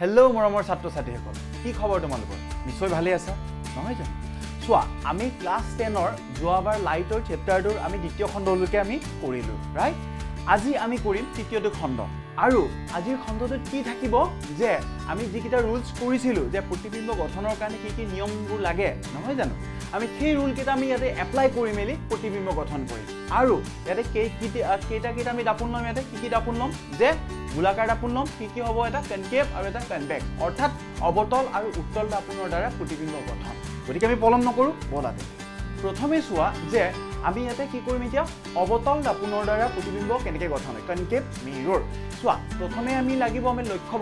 hello' মৰমৰ ছাত্ৰ ছাত্ৰীসকল কি খবৰ তোমালোকৰ নিশ্চয় ভালে আছা নহয় জানো চোৱা আমি ক্লাছ 10 ৰ যোৱাবাৰ লাইটৰ চেপ্টাৰটোৰ আমি দ্বিতীয় খণ্ডলৈকে আমি কৰিলো ৰাইট আজি আমি কৰিম তৃতীয়টো খণ্ড আৰু আজিৰ খণ্ডটোত কি থাকিব যে আমি যিকিটা ৰুলছ কৰিছিলো যে প্ৰতিবিম্ব গঠনৰ কাৰণে কি নিয়মবোৰ লাগে নহয় জানো আমি সেই ৰুল কেইটা আমি ইয়াতে এপ্লাই কৰি মেলি প্ৰতিবিম্ব গঠন কৰিম আৰু ইয়াতে কেইটা আমি দাপোন লম ইয়াতে কি দাপোন লম যে গোলাকাৰ দাপোন লম কি হ'ব এটা কনকেভ আৰু এটা কনভেক্স অৰ্থাৎ অবতল আৰু উত্তল দাপোনৰ দ্বাৰা প্ৰতিবিম্ব গঠন গতিকে আমি পলম নকৰো বলাতে প্ৰথমে চোৱা যে আমি ইয়াতে কি কৰিম এতিয়া অবতল দাপোনৰ দ্বাৰা প্ৰতিবিম্ব কেনেকৈ গঠন হয় কনকেভ মিৰৰ চোৱা প্ৰথমে আমি লাগিব আমি লক্ষ্য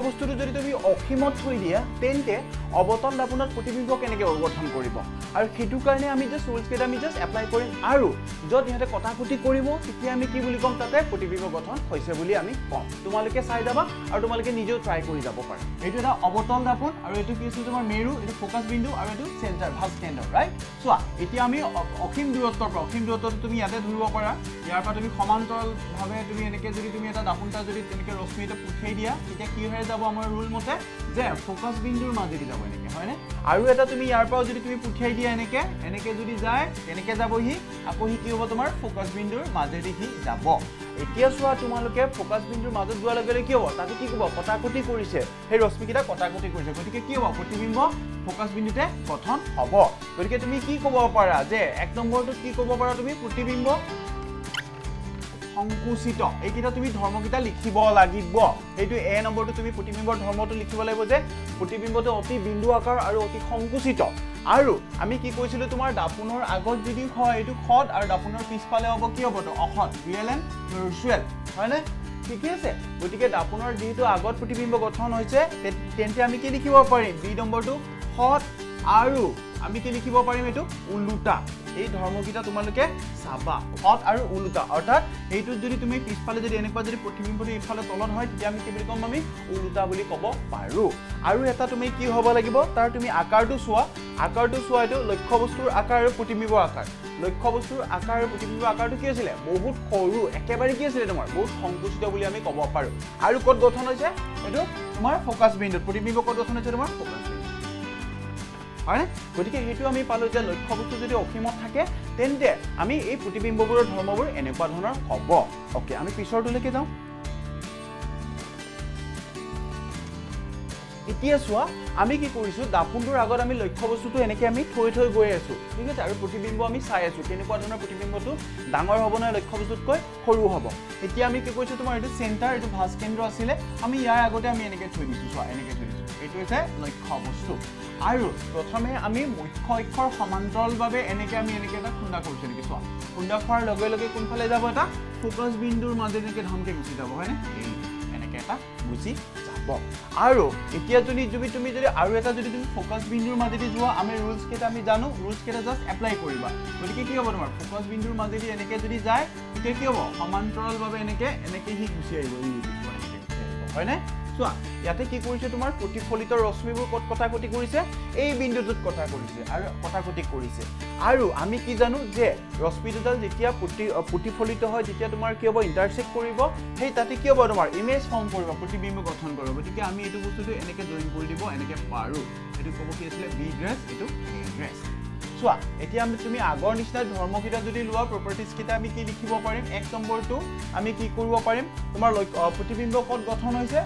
বস্তুটো যদি তুমি অসীমত থৈ দিয়া তেন্তে অবতল দাপোনত প্ৰতিবিম্ব কেনেকৈ গঠন কৰিব আৰু সেইটো কাৰণে আমি জাস্ট ৰুলছ কেইটা আমি জাস্ট এপ্লাই কৰিম আৰু যত ইহঁতে কটাকটি কৰিব তেতিয়া আমি কি বুলি ক'ম তাতে প্ৰতিবিম্ব গঠন হৈছে বুলি আমি ক'ম তোমালোকে চাই যাবা আৰু তোমালোকে নিজেও ট্ৰাই কৰি যাব পাৰা এইটো এটা অবতল দাপোন আৰু এইটো কি আছিল তোমাৰ মেৰু এইটো ফোকাস বিন্দু আৰু এইটো চেণ্টাৰ ভাজ কেন্দ্ৰ ৰাইট চোৱা এতিয়া আমি অসীম দূৰত্বটো তুমি ইয়াতে ধৰিব পাৰা ইয়াৰ পৰা তুমি সমান্তৰালভাৱে তুমি এনেকৈ যদি তুমি এটা দাপোনটা যদি তেনেকৈ ৰশ্মি এটা পঠিয়াই দিয়া তেতিয়া কি হৈ যাব আমাৰ ৰুল মতে যে ফোকাস বিন্দুৰ মাজেদি যাব এনেকৈ হয়নে আৰু এটা তুমি ইয়াৰ পৰা যদি তুমি পঠিয়াই দিয়া এনেকৈ যদি যায় তেনেকৈ যাবহি আকৌ কি হ'ব তোমাৰ ফোকাস বিন্দুৰ মাজেদি সি যাব এতিয়া চোৱা তোমালোকে ফোকাস বিন্দুৰ মাজত যোৱাৰ লগে লগে কি হ'ব তাতে কি ক'ব কটাকটি কৰিছে সেই ৰশ্মিকেইটা কটাকটি কৰিছে গতিকে কি হ'ব প্ৰতিবিম্ব ফোকাস বিন্দুতে গঠন হ'ব গতিকে তুমি কি ক'ব পাৰা যে এক নম্বৰটো কি ক'ব পাৰা তুমি প্ৰতিবিম্ব সংকুচিত এইকেইটা তুমি ধৰ্মকেইটা লিখিব লাগিব এইটো এ নম্বৰটো তুমি প্ৰতিবিম্বৰ ধৰ্মটো লিখিব লাগিব যে প্ৰতিবিম্বটো অতি বিন্দু আকাৰ আৰু অতি সংকুচিত আৰু আমি কি কৈছিলো তোমাৰ দাপোনৰ আগত যদি হয় এইটো খড আৰু দাপোনৰ পিছফালে হ'ব কি হ'ব তো অখড ৰিয়েল এণ্ড ভাৰ্চুৱেল হয়নে ঠিক আছে গতিকে দাপোনৰ যেহেতু আগত প্ৰতিবিম্ব গঠন হৈছে তেন্তে আমি কি লিখিব পাৰিম বি নম্বৰটো খড আৰু আমি কি লিখিব পাৰিম এইটো উলুটা এই ধৰ্মকেইটা তোমালোকে চাবা খড আৰু উলুটা অৰ্থাৎ এইটো যদি তুমি পিছফালে যদি এনেকুৱা যদি প্ৰতিবিম্বটো ইফালে তলত হয় তেতিয়া আমি কি বুলি ক'ম আমি উলুটা বুলি ক'ব পাৰো আৰু এটা তুমি কি হ'ব লাগিব তাৰ তুমি আকাৰটো চোৱা এইটো লক্ষ্য বস্তুৰ আকাৰ আৰু প্ৰতিবিম্বৰ আকাৰ লক্ষ্য বস্তুৰ আকাৰ আৰু প্ৰতিবিম্বৰ আকাৰটো কি আছিলে বহুত সৰু একেবাৰে কি আছিলে তোমাৰ বহুত সংকুচিত বুলি আমি ক'ব পাৰো আৰু ক'ত গঠন হৈছে এইটো তোমাৰ ফোকাস বিন্দুত প্ৰতিবিম্ব ক'ত গঠন হৈছে তোমাৰ ফোকাস বিন্দু হয় গতিকে হেতু আমি পালো যে লক্ষ্য বস্তু যদি অসীমত থাকে তেন্তে আমি এই প্ৰতিবিম্ববোৰৰ ধৰ্মবোৰ এনেকুৱা ধৰণৰ হ'ব ওকে আমি পিছৰটোলৈকে যাওঁ এতিয়া চোৱা আমি কি কৰিছো দাপোনটোৰ আগত আমি লক্ষ্য বস্তুটো এনেকৈ আমি থৈ গৈ আছো ঠিক আছে আৰু প্ৰতিবিম্ব আমি চাই আছো কেনেকুৱা ধৰণৰ প্ৰতিবিম্বটো ডাঙৰ হ'ব নে লক্ষ্য বস্তুতকৈ সৰু হ'ব এতিয়া আমি কি কৰিছো তোমাৰ এইটো চেণ্টাৰ এইটো ভাজ কেন্দ্ৰ আছিলে আমি ইয়াৰ আগতে আমি এনেকৈ থৈ দিছো চোৱা এনেকৈ থৈ দিছো এইটো হৈছে লক্ষ্য বস্তু আৰু প্ৰথমে আমি মুখ্য অক্ষৰ সমান্তৰালভাৱে এনেকৈ আমি এনেকৈ এটা খুন্দা কৰিছো নেকি চোৱা খুন্দা খোৱাৰ লগে লগে কোনফালে যাব এটা ফোকাস বিন্দুৰ মাজেদি এনেকৈ ধমকৈ গুচি যাব হয়নে এনেকৈ এটা গুচি যাব আৰু এতিয়া তুমি যদি আৰু এটা যদি তুমি ফোকাস বিন্দুৰ মাজেদি যোৱা আমি ৰুলছ কেইটা আমি জানো ৰুলছ কেইটা জাষ্ট এপ্লাই কৰিবা গতিকে কি হ'ব তোমাৰ ফোকাস বিন্দুৰ মাজেদি এনেকৈ যদি যায় তেতিয়া কি হ'ব সমান্তৰালভাৱে এনেকৈ সি গুচি আহিব হয়নে চোৱা ইয়াতে কি কৰিছে তোমাৰ প্ৰতিফলিত ৰশ্মিবোৰ ক'ত কটাকটি কৰিছে এই বিন্দুটোত কটাকটি কৰিছে আৰু আমি কি জানো যে ৰশ্মি দুডাল যেতিয়া প্ৰতিফলিত হয় তেতিয়া তোমাৰ কি হ'ব ইণ্টাৰসেক্ট কৰিব সেই তাতে কি হ'ব তোমাৰ ইমেজ ফৰ্ম কৰিব প্ৰতিবিম্ব গঠন কৰিব গতিকে আমি এইটো বস্তুটো এনেকৈ জইন কৰি দিব এনেকৈ পাৰো এইটো ক'ব কি আছিলে বি গ্ৰেছ এইটো এ গ্ৰেছ চোৱা এতিয়া তুমি আগৰ নিচিনা ধৰ্মকেইটা যদি লোৱা প্ৰপাৰ্টিজ কেইটা আমি কি লিখিব পাৰিম এক নম্বৰটো আমি কি কৰিব পাৰিম তোমাৰ প্ৰতিবিম্ব ক'ত গঠন হৈছে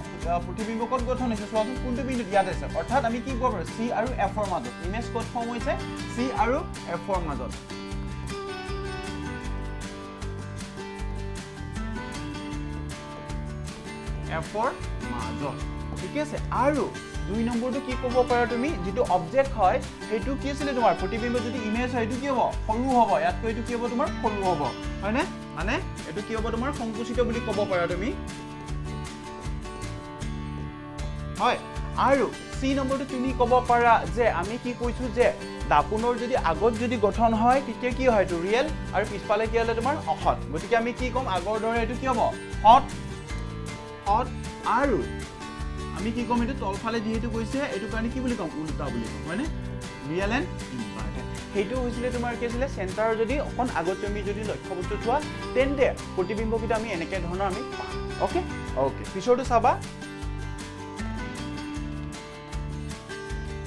চোৱাচোন কোনটো বিন্দুত ইয়াত আছে অৰ্থাৎ আমি কি কৰিব পাৰোঁ চি আৰু এফৰ মাজত ইমেজ ক'ত ফৰ্ম হৈছে চি আৰু এফৰ মাজত ঠিক আছে আৰু দুই নম্বৰটো কি ক'ব পাৰা তুমি যিটো অবজেক্ট হয় সেইটো কি আছিলে তোমাৰ প্ৰতিবিম্ব যদি ইমেজ হয় এইটো কি হ'ব সৰু হ'ব ইয়াতকৈ এইটো কি হ'ব তোমাৰ সৰু হ'ব হয়নে মানে এইটো কি হ'ব তোমাৰ সংকুচিত বুলি ক'ব পাৰা তুমি হয় আৰু সি নম্বৰটো তুমি ক'ব পাৰা যে আমি কি কৈছো যে দাপোনৰ যদি আগত যদি গঠন হয় তেতিয়া কি হয় এইটো ৰিয়েল আৰু পিছফালে কি হ'লে তোমাৰ অখড গতিকে আমি কি ক'ম আগৰ দৰে এইটো কি হ'ব খড আৰু আমি কি ক'ম এইটো তলফালে যিহেতু গৈছে এইটো কাৰণে কি বুলি ক'ম উল্টা বুলি ক'ম হয়নে ৰিয়েল এণ্ড ইনভাৰ্টেড সেইটো হৈছিলে তোমাৰ কি আছিলে চেণ্টাৰ যদি অকণ আগত তুমি যদি লক্ষ্য বস্তু চোৱা তেন্তে প্ৰতিবিম্বকেইটা আমি এনেকৈ ধৰণৰ আমি পাম ওকে পিছৰটো চাবা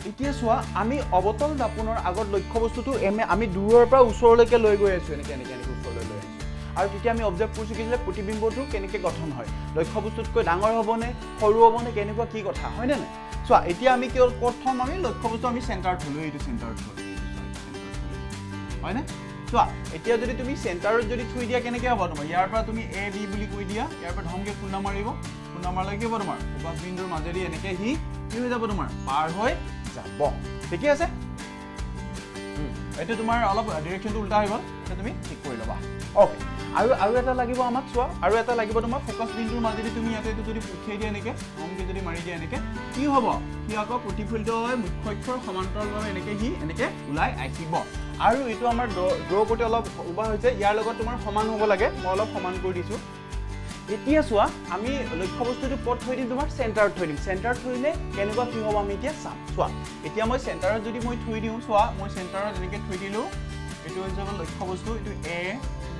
এতিয়া চোৱা আমি অবতল দাপোনৰ আগত লক্ষ্য বস্তুটো আমি দূৰৰ পৰা ওচৰলৈকে লৈ গৈ আছো এনেকে ওচৰলৈ লৈ আহিছো আৰু তেতিয়া আমি অবজাৰ্ভ কৰিছো কি যে প্ৰতিবিম্বটো কেনেকৈ গঠন হয় লক্ষ্য বস্তুতকৈ ডাঙৰ হ'বনে সৰু হ'বনে কেনেকুৱা কি কথা হয়নে নাই চোৱা এতিয়া আমি কি প্ৰথম আমি লক্ষ্য বস্তু আমি চেণ্টাৰত থলো এইটো চেণ্টাৰত থলো হয়নে চোৱা এতিয়া যদি তুমি চেণ্টাৰত যদি থৈ দিয়া কেনেকৈ হ'ব তোমাৰ ইয়াৰ পৰা তুমি এ বি বুলি কৈ দিয়া ইয়াৰ পৰা ধমকে খুন্দা মাৰিব খুন্দা মাৰলে কি হ'ব তোমাৰ ফ'কাছ বিন্দুৰ মাজেদি এনেকৈ কি হৈ যাব তোমাৰ পাৰ হৈ যাব ঠিকে আছে এইটো তোমাৰ অলপ ডিৰেকশ্যনটো উল্টা হৈ গ'ল এটা তুমি ঠিক কৰি ল'বা ওকে আৰু এটা লাগিব আমাক চোৱা আৰু এটা লাগিব তোমাৰ ফ'কাছ বিন্দুৰ মাজেদি তুমি ইয়াতে এইটো যদি পঠিয়াই দিয়া এনেকৈ ধমকে যদি মাৰি দিয়া এনেকৈ কি হ'ব সি আকৌ প্ৰতিফলিত হৈ মুখ্য অক্ষৰ সমান্তৰালভাৱে এনেকৈ ওলাই আহিব আৰু এইটো আমাৰ ড্ৰ কৰোঁতে অলপ উবা হৈছে ইয়াৰ লগত তোমাৰ সমান হ'ব লাগে মই অলপ সমান কৰি দিছোঁ এতিয়া চোৱা আমি লক্ষ্য বস্তুটো ক'ত থৈ দিম তোমাৰ চেণ্টাৰত থৈ দিম চেণ্টাৰত থৈ দিলে কেনেকুৱা কি হ'ব আমি এতিয়া চাম চোৱা এতিয়া মই চেণ্টাৰত যদি মই থৈ দিওঁ চোৱা মই চেণ্টাৰত এনেকৈ থৈ দিলোঁ এইটো হৈছে আমাৰ লক্ষ্য বস্তু এইটো এ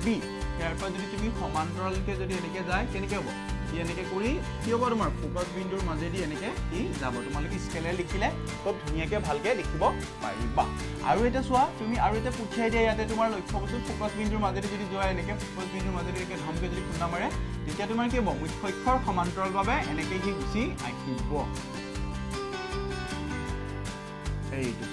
বি ইয়াৰ পৰা যদি তুমি সমান্তৰালকৈ যদি এনেকৈ যায় কেনেকৈ হ'ব ই এনেকৈ কৰি কি হ'ব তোমাৰ ফ'কাছ বিন্দুৰ মাজেদি এনেকৈ ই যাব তোমালোকে স্কেলেৰে লিখিলে খুব ধুনীয়াকৈ ভালকৈ লিখিব পাৰিবা আৰু এটা চোৱা তুমি আৰু এটা পঠিয়াই দিয়া ইয়াতে তোমাৰ লক্ষ্য বস্তু ফ'কাছ বিন্দুৰ মাজেদি যদি যোৱা এনেকৈ ফ'কাছ বিন্দুৰ মাজেদি এনেকৈ ধমকৈ যদি খুন্দা মাৰে তেতিয়া তোমাৰ কি হ'ব মুখ্য অক্ষৰ সমান্তৰালভাৱে এনেকৈ সি গুচি আহিব এইটো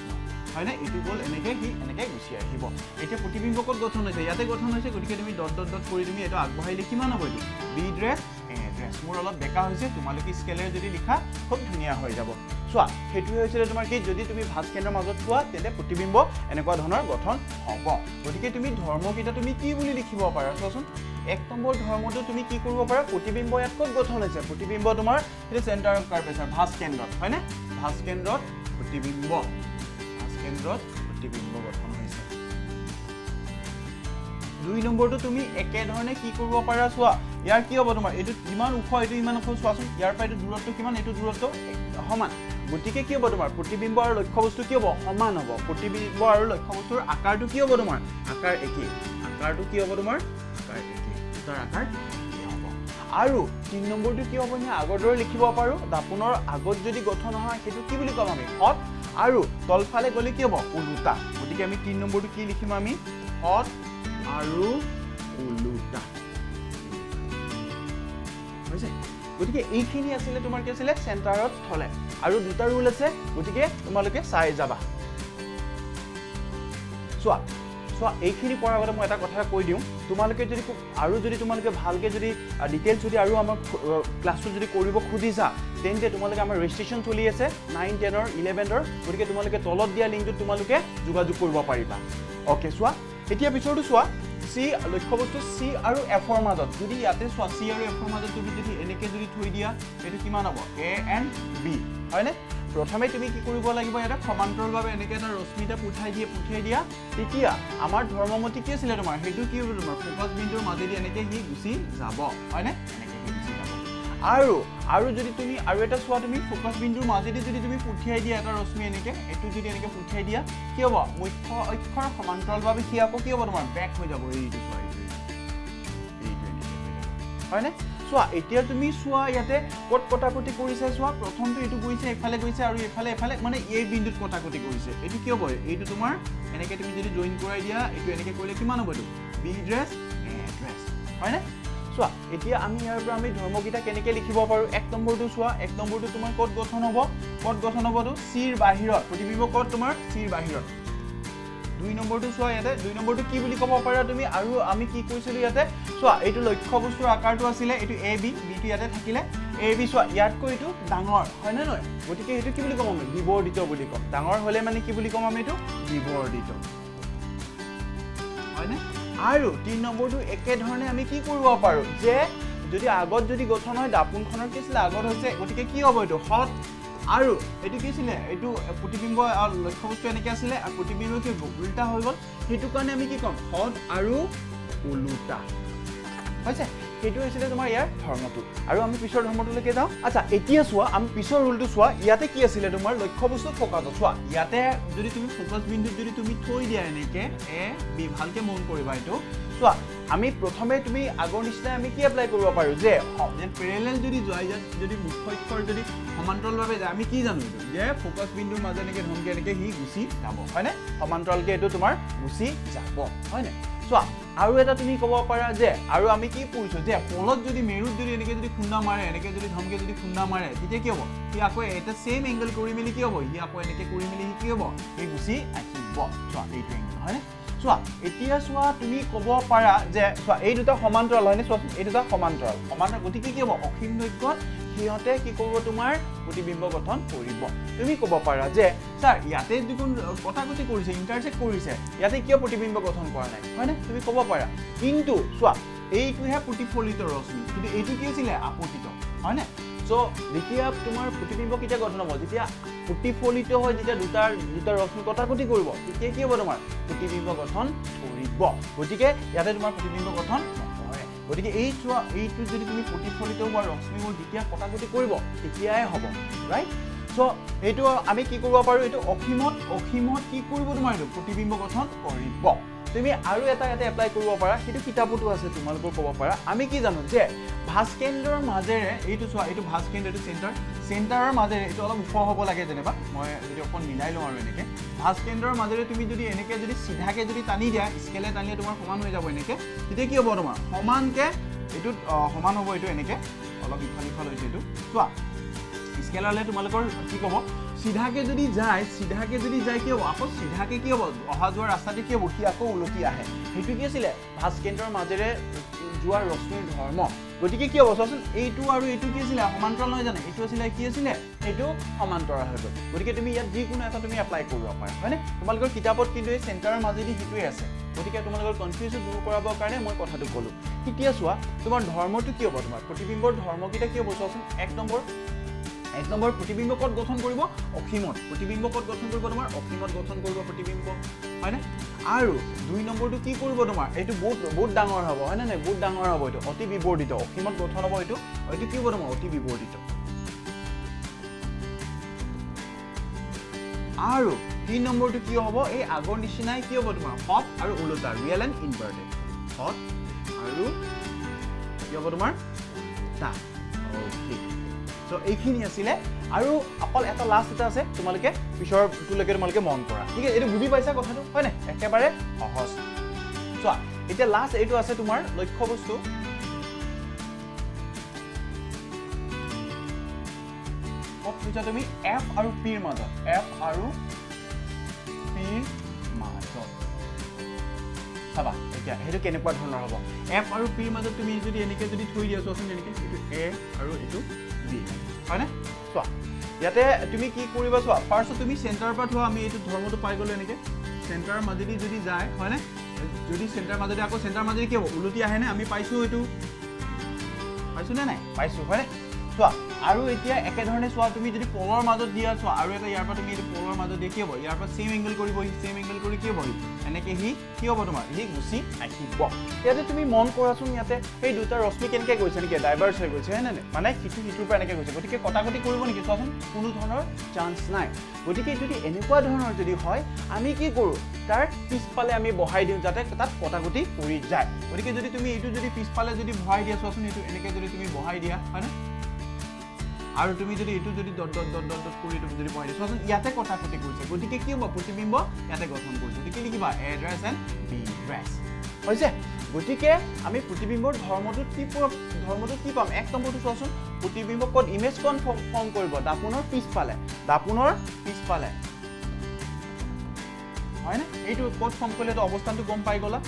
হয়নে এইটো গ'ল এনেকৈ সি এনেকৈ গুচি আহিব এতিয়া প্ৰতিবিম্ব ক'ত গঠন হৈছে ইয়াতে গঠন হৈছে গতিকে তুমি ডট ডট ডট কৰি তুমি এইটো আগবঢ়াইলে কিমান হ'ব এইটো বি ড্ৰেছ এ ড্ৰেছ মোৰ অলপ বেকা হৈছে তোমালোকে স্কেলেৰে যদি লিখা খুব ধুনীয়া হৈ যাব চোৱা সেইটোৱে হৈছিলে তোমাৰ কি যদি তুমি ভাঁজ কেন্দ্ৰৰ মাজত থোৱা তেন্তে প্ৰতিবিম্ব এনেকুৱা ধৰণৰ গঠন হ'ব গতিকে তুমি ধৰ্মকেইটা তুমি কি বুলি লিখিব পাৰা চোৱাচোন এক নম্বৰ ধৰ্মটো তুমি কি কৰিব পাৰা প্ৰতিবিম্ব ইয়াত ক'ত গঠন হৈছে প্ৰতিবিম্ব তোমাৰ সেইটো চেণ্টাৰ অফ কাৰ্ভেচাৰ ভাঁজ কেন্দ্ৰত হয়নে ভাঁজ কেন্দ্ৰত প্ৰতিবিম্ব কেন্দ্ৰত প্ৰতিবিম্ব গঠন হৈছে দুই নম্বৰটো তুমি একেধৰণে কি কৰিব পাৰা চোৱা ইয়াৰ কি হ'ব তোমাৰ এইটো যিমান ওখ এইটো ইমান ওখ চোৱাচোন ইয়াৰ পৰা এইটো দূৰত্ব কিমান এইটো দূৰত্ব সমান গতিকে কি হ'ব তোমাৰ প্ৰতিবিম্ব আৰু লক্ষ্য বস্তু কি হ'ব সমান হ'ব প্ৰতিবিম্ব আৰু লক্ষ্য বস্তুৰ আকাৰটো কি হ'ব তোমাৰ আকাৰ একেই আকাৰটো কি হ'ব তোমাৰ আকাৰ একেই তাৰ আকাৰ আৰু 3 নম্বৰটো কি হ'ব নে আগৰ দৰে লিখিব পাৰো দাপোনৰ আগত যদি গঠন হয় সেইটো কি বুলি ক'ম আমি হট আৰু তলফালে গ'লে কি হ'ব ওলোটা গতিকে আমি 3 নম্বৰটো কি লিখিম আমি হট আৰু ওলোটা হৈছে গতিকে এইখিনি আছিলে তোমাৰ কি আছিলে চেণ্টাৰত থলে আৰু দুটা ৰুল আছে গতিকে তোমালোকে চাই যাবা চোৱা এইখিনি পঢ়াৰ আগতে মই এটা কথা কৈ দিওঁ তোমালোকে যদি তোমালোকে ভালকৈ যদি ডিটেইলছ যদি আৰু আমাৰ ক্লাছটো যদি কৰিব খুজিছা তেন্তে তোমালোকে আমাৰ ৰেজিষ্ট্ৰেশ্যন চলি আছে 9, 10, 11 গতিকে তোমালোকে তলত দিয়া লিংকটোত তোমালোকে যোগাযোগ কৰিব পাৰিবা অ'কে চোৱা এতিয়া পিছৰটো চোৱা চি লক্ষ্য বস্তু চি আৰু এফৰ মাজত যদি ইয়াতে চোৱা চি আৰু এফৰ মাজত তুমি যদি এনেকৈ যদি থৈ দিয়া এইটো কিমান হ'ব এ এণ্ড বি হয়নে প্ৰথমে তুমি কি কৰিব লাগিব এটা সমান্তৰালভাৱে এনেকৈ এটা ৰশ্মিটা পঠিয়াই দিয়া তেতিয়া আমাৰ ধৰ্মমতি কি আছিলে তোমাৰ সেইটো কি হ'ব তোমাৰ ফ'কাছ বিন্দুৰ মাজেদি এনেকৈ সি গুচি যাব হয়নে এনেকৈ সি গুচি যাব আৰু যদি তুমি আৰু এটা চোৱা তুমি ফ'কাছ বিন্দুৰ মাজেদি যদি তুমি পঠিয়াই দিয়া এটা ৰশ্মি এনেকৈ এইটো যদি এনেকৈ পঠিয়াই দিয়া কি হ'ব মুখ্য অক্ষৰ সমান্তৰালভাৱে সি আকৌ কি হ'ব তোমাৰ বেক হৈ যাব এইটো চোৱা এইটো হয়নে চোৱা এতিয়া তুমি চোৱা ইয়াতে ক'ত কটাকটি কৰিছে চোৱা প্ৰথমটো এইটো গৈছে এফালে গৈছে আৰু এফালে মানে এই বিন্দুত কটাকটি কৰিছে এইটো কি হ'ব এইটো তোমাৰ এনেকৈ তুমি যদি জইন কৰাই দিয়া এইটো এনেকৈ কৰিলে কিমান হ'ব এইটো বি ড্ৰেছ এ ড্ৰেছ হয়নে চোৱা এতিয়া আমি ইয়াৰ পৰা আমি ধৰ্মকেইটা কেনেকৈ লিখিব পাৰোঁ এক নম্বৰটো চোৱা এক নম্বৰটো তোমাৰ ক'ত গঠন হ'বতো চিৰ বাহিৰত প্ৰতিবিম্ব ক'ত তোমাৰ চিৰ বাহিৰত 2 নম্বৰটো চোৱা ইয়াতে 2 নম্বৰটো কি বুলি ক'ব পাৰা তুমি আৰু আমি কি কৈছিলোঁ ইয়াতে চোৱা এইটো লক্ষ্য বস্তুৰ আকাৰটো আছিলে এইটো এ বিটো ইয়াতে থাকিলে এ বি চোৱা ইয়াতকৈ এইটো ডাঙৰ হয়নে নহয় গতিকে এইটো কি বুলি ক'ম আমি বিবৰ্ধিত বুলি ক'ম ডাঙৰ হ'লে মানে কি বুলি ক'ম আমি এইটো বিবৰ্ধিত হয়নে আৰু 3 নম্বৰটো একেধৰণে আমি কি কৰিব পাৰোঁ যে যদি আগত যদি গঠন হয় দাপোনখনৰ কি আছিলে আগত হৈছে গতিকে কি হ'ব এইটো হট আৰু এইটো কি আছিলে এইটো প্ৰতিবিম্ব লক্ষ্য বস্তু এনেকৈ আছিলে আৰু প্ৰতিবিম্ব কি উল্টা হৈ গ'ল সেইটো কাৰণে আমি কি ক'ম হট আৰু ওলোটা হৈছে সেইটো হৈছিলে তোমাৰ ইয়াৰ ধৰ্মটো আৰু আমি পিছৰ ধৰ্মটোলৈকে যাওঁ আচ্ছা এতিয়া চোৱা আমি পিছৰ ৰুলটো চোৱা ইয়াতে কি আছিলে তোমাৰ লক্ষ্যবস্তু ফকাছত চোৱা ইয়াতে যদি তুমি ফকাছ বিন্দুত যদি তুমি থৈ দিয়া এনেকে এ বি ভালকে মন কৰিবা এইটো চোৱা আমি প্ৰথমে তুমি আগৰ নিচিনা আমি কি এপ্লাই কৰিব পাৰো যে প্যাৰেলাল যদি যায় যদি মুখ্য অক্ষৰ যদি সমান্তৰালভাৱে যায় আমি কি জানো এইটো যে ফকাছ বিন্দুৰ মাজে এনেকে ধমকে এনেকে হি গুচি যাব হয়নে সমান্তৰালকে এইটো তোমাৰ গুচি যাব হয়নে চোৱা আৰু এটা তুমি ক'ব পাৰা যে আৰু আমি কি পঢ়িছো যে পলত যদি মেৰুত যদি এনেকে যদি খুন্দা মাৰে এনেকে যদি ধমকে যদি খুন্দা মাৰে তেতিয়া কি হ'ব হি আকৌ এটা সেম এংগল কৰি মেলি কি হ'ব হি আকৌ এনেকে কৰি মেলি কি হ'ব এই গুচি আহিব চোৱা এইটো এংগল হয়নে চোৱা এতিয়া চোৱা তুমি ক'ব পাৰা যে চোৱা এই দুটা সমান্তৰাল হয়নে চোৱা এই দুটা সমান্তৰাল গতিকে কি হ'ব অসীম দৈৰ্ঘ্যত সিহঁতে কি কৰিব তোমাৰ প্ৰতিবিম্ব গঠন কৰিব তুমি ক'ব পাৰা যে স্যাৰ ইয়াতে দুগুণ কটাকটি কৰিছে ইন্টাৰসেক্ট কৰিছে ইয়াতে কিয় প্ৰতিবিম্ব গঠন কৰা নাই হয়নে তুমি ক'ব পাৰা কিন্তু চোৱা এইটোহে প্ৰতিফলিত ৰশ্মি কিন্তু এইটো কি আছিল আপতিত হয়নে সো যেতিয়া তোমাৰ প্ৰতিবিম্ব কিটা গঠন হ'ব যেতিয়া প্ৰতিফলিত হয় যেতিয়া দুটা ৰশ্মি কটাকটি কৰিব তেতিয়া কি হ'ব তোমাৰ প্ৰতিবিম্ব গঠন কৰিব গতিকে ইয়াতে তোমাৰ প্ৰতিবিম্ব গঠন গতিকে এই চোৱা এইটো যদি তুমি প্ৰতিফলিত হোৱা ৰশ্মিবোৰ যেতিয়া কটাকটি কৰিব তেতিয়াই হ'ব ৰাইট সো এইটো আমি কি কৰিব পাৰো এইটো অসীমত কি কৰিব তোমাৰ এইটো প্ৰতিবিম্ব গঠন কৰিব তুমি আৰু এটা এপ্লাই কৰিব পাৰা সেইটো কিতাপতো আছে তোমালোকৰ ক'ব পাৰা আমি কি জানো যে ভাস্কেন্দ্ৰৰ মাজেৰে এইটো চোৱা এইটো ভাস্কেন্দ্ৰ এইটো চেণ্টাৰৰ মাজেৰে এইটো অলপ ওখ হ'ব লাগে যেনেবা মই যদি অকণ মিলাই লওঁ আৰু এনেকে ভাস্কেন্দ্ৰৰ মাজেৰে তুমি যদি এনেকে যদি সিধাকে যদি টানি দিয়া স্কেলে টানিলে তোমাৰ সমান হৈ যাব এনেকে তেতিয়া কি হ'ব তোমাৰ সমানকে এইটো সমান হ'ব এইটো এনেকে অলপ ইফাল হৈছে এইটো চোৱা স্কেললে তোমালোকৰ কি ক'ব সিধাকে যদি যায় কি হ'ব আকৌ সিধাকে কি হ'ব অহা যোৱাৰ ৰাস্তাতে কি হ'ব কি আকৌ উলটি আহে সেইটো কি আছিলে ভাস্কেন্দ্ৰৰ মাজেৰে যোৱা ৰশ্মিৰ ধৰ্ম গতিকে কি হ'ব চোৱাচোন এইটো আৰু এইটো কি আছিলে সমান্তৰাল নহয় জানো এইটো আছিলে কি আছিলে এইটো সমান্তৰাল হৈ গ'ল গতিকে তুমি ইয়াত যিকোনো এটা তুমি এপ্লাই কৰিব পাৰা হয়নে তোমালোকৰ কিতাপত কিন্তু এই চেণ্টাৰৰ মাজেদি সেইটোৱে আছে গতিকে তোমালোকৰ কনফিউজন দূৰ কৰাবৰ কাৰণে মই কথাটো ক'লো এতিয়া চোৱা তোমাৰ ধৰ্মটো কি হ'ব তোমাৰ প্ৰতিবিম্বৰ ধৰ্মকেইটা কি হ'ব চোৱাচোন এক নম্বৰ প্ৰতিবিম্ব ক'ত গঠন কৰিব অসীমত প্ৰতিবিম্ব ক'ত গঠন কৰিব তোমাৰ অসীমত গঠন কৰিব প্ৰতিবিম্ব হয়নে আৰু 2 নম্বৰটো কি কৰিব তোমাৰ এইটো বহুত ডাঙৰ হ'ব হয়নে নাই বহুত ডাঙৰ হ'ব এইটো অতি বিবৰ্ধিত অসীমত গঠন হ'ব এইটো কি হ'ব তোমাৰ অতি বিবৰ্ধিত আৰু 3 নম্বৰটো কি হ'ব এই আগৰ নিচিনাই কি হ'ব তোমাৰ হট আৰু উলটা ৰিয়েল এণ্ড ইনভাৰ্টেড হট আৰু কি হ'ব তোমাৰ তা ওকে সো এইখিনি আছিলে আৰু অকল এটা লাষ্ট এটা আছে তোমালোকে পিছৰটোলৈকে তোমালোকে মন কৰা ঠিক আছে এইটো বুজি পাইছা কথাটো হয়নে একেবাৰে সহজ চোৱা এতিয়া লাষ্ট এইটো আছে তোমাৰ লক্ষ্যবস্তু ক'ত বুজা তুমি এফ আৰু পিৰ মাজত চাবা এতিয়া সেইটো কেনেকুৱা ধৰণৰ হ'ব এফ আৰু পিৰ মাজত তুমি যদি এনেকে যদি থৈ দিয়া চোৱাচোন এনেকে এইটো এ আৰু এইটো বি হয়নে চোৱা ইয়াতে তুমি কি কৰিবা চোৱা ফাৰ্ষ্ট তুমি চেণ্টাৰৰ পৰা থোৱা আমি এইটো ধৰ্মটো পাই গ'লো এনেকে চেণ্টাৰৰ মাজেদি যদি যায় হয়নে যদি চেণ্টাৰ মাজেদি আকৌ চেণ্টাৰ মাজেদি কি হ'ব উলটি আহেনে আমি পাইছোঁ এইটো পাইছোঁ নে নাই পাইছোঁ হয়নে চোৱা আৰু এতিয়া একেধৰণে চোৱা তুমি যদি পলৰ মাজত দিয়া চোৱা আৰু এটা ইয়াৰ পৰা তুমি এইটো পলৰ মাজত দিয়ে কি হ'ব ইয়াৰ পৰা চেম এংগল কৰিব চেম এংগল কৰি কি হ'ব এনেকে কি হ'ব তোমাৰ গুচি আহিব ইয়াতে তুমি মন কৰাচোন ইয়াতে এই দুটা ৰশ্মি কেনেকে গৈছে নেকি ডাইভাৰ্জ হৈ গৈছে হয়নে মানে সিটোৰ পৰা এনেকে গৈছে গতিকে কটাকটি কৰিব নেকি চোৱাচোন কোনো ধৰণৰ চান্স নাই গতিকে যদি এনেকুৱা ধৰণৰ যদি হয় আমি কি কৰোঁ তাৰ পিছফালে আমি বহাই দিওঁ যাতে তাত কটাকটি কৰি যায় গতিকে যদি তুমি এইটো যদি পিছফালে যদি বহাই দিয়া চোৱাচোন এইটো এনেকে যদি তুমি বহাই দিয়া হয়নে আৰু তুমি যদি এইটো যদি ডট কৰি তুমি যদি পঢ়াই চোৱাচোন ইয়াতে কটাকটি কৰিছে গতিকে কি হ'ব প্ৰতিবিম্ব ইয়াতে গঠন কৰিছে গতিকে লিখিবা এড্ৰেছ এণ্ড বি ড্ৰেছ হৈছে গতিকে আমি প্ৰতিবিম্বৰ ধৰ্মটোত কি পাম এক নম্বৰটো চোৱাচোন প্ৰতিবিম্ব ক'ত ইমেজ কোন ফৰ্ম কৰিব দাপোনৰ পিছফালে হয় না এইটো ক'ত ফৰ্ম কৰিলে তো অৱস্থানটো গম পাই গ'লা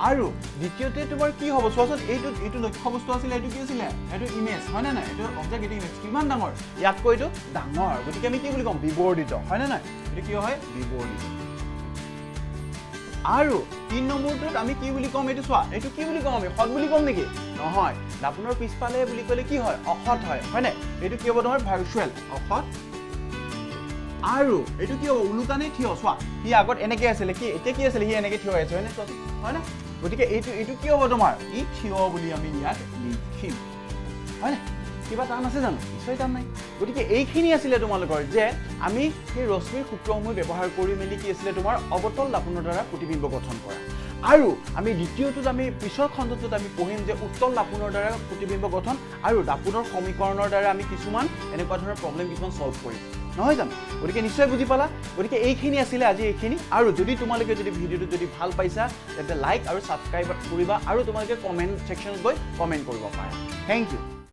আৰু দ্বিতীয়তে তোমাৰ কি হ'ব চোৱাচোন এইটো লক্ষ্যবস্তু আছিল এইটো কি আছিল এইটো ইমেজ হয় না এইটো অবজেক্ট এইটো ইমেজ কিমান ডাঙৰ ইয়াতকৈ এইটো ডাঙৰ গতিকে আমি কি বুলি ক'ম বিবৰ্ধিত হয় না এইটো কি হয় বিবৰ্ধিত আৰু 3 নম্বৰটোত আমি কি বুলি ক'ম এইটো চোৱা এইটো কি বুলি ক'ম আমি হট বুলি ক'ম নেকি নহয় দাপোনৰ পিছফালে বুলি ক'লে কি হয় অহট হয় না এইটো কি হ'ব তোমাৰ ভাৰ্চুৱেল অহট আৰু এইটো কি হ'ব উলুটানে থিয় চোৱা হি আগত এনেকে আছিল কি এতিয়া কি আছিল হি এনেকে থিয় আছে হয় না গতিকে এইটো কি হ'ব তোমাৰ ই থিয় বুলি আমি ইয়াত লিখিম হয়নে কিবা টান আছে জানো নিশ্চয় টান নাই গতিকে এইখিনি আছিলে তোমালোকৰ যে আমি সেই ৰশ্মিৰ সূত্ৰসমূহ ব্যৱহাৰ কৰি মেলি কি আছিলে তোমাৰ অৱতল দাপোনৰ দ্বাৰা প্ৰতিবিম্ব গঠন কৰা আৰু আমি দ্বিতীয়টোত আমি পিছৰ খণ্ডটোত আমি পঢ়িম যে উত্তল দাপোনৰ দ্বাৰা প্ৰতিবিম্ব গঠন আৰু দাপোনৰ সমীকৰণৰ দ্বাৰা আমি কিছুমান এনেকুৱা ধৰণৰ প্ৰব্লেম কিছুমান সলভ কৰিম নহয় জানো গতিকে নিশ্চয় বুজি পালা গতিকে এইখিনি আছিলে আজি এইখিনি আৰু যদি তোমালোকে যদি ভিডিওটো যদি ভাল পাইছা তেন্তে লাইক আৰু সাবস্ক্ৰাইব কৰিবা আৰু তোমালোকে কমেন্ট সেকশনত গৈ কমেন্ট কৰিব পাৰা থ্যাংক ইউ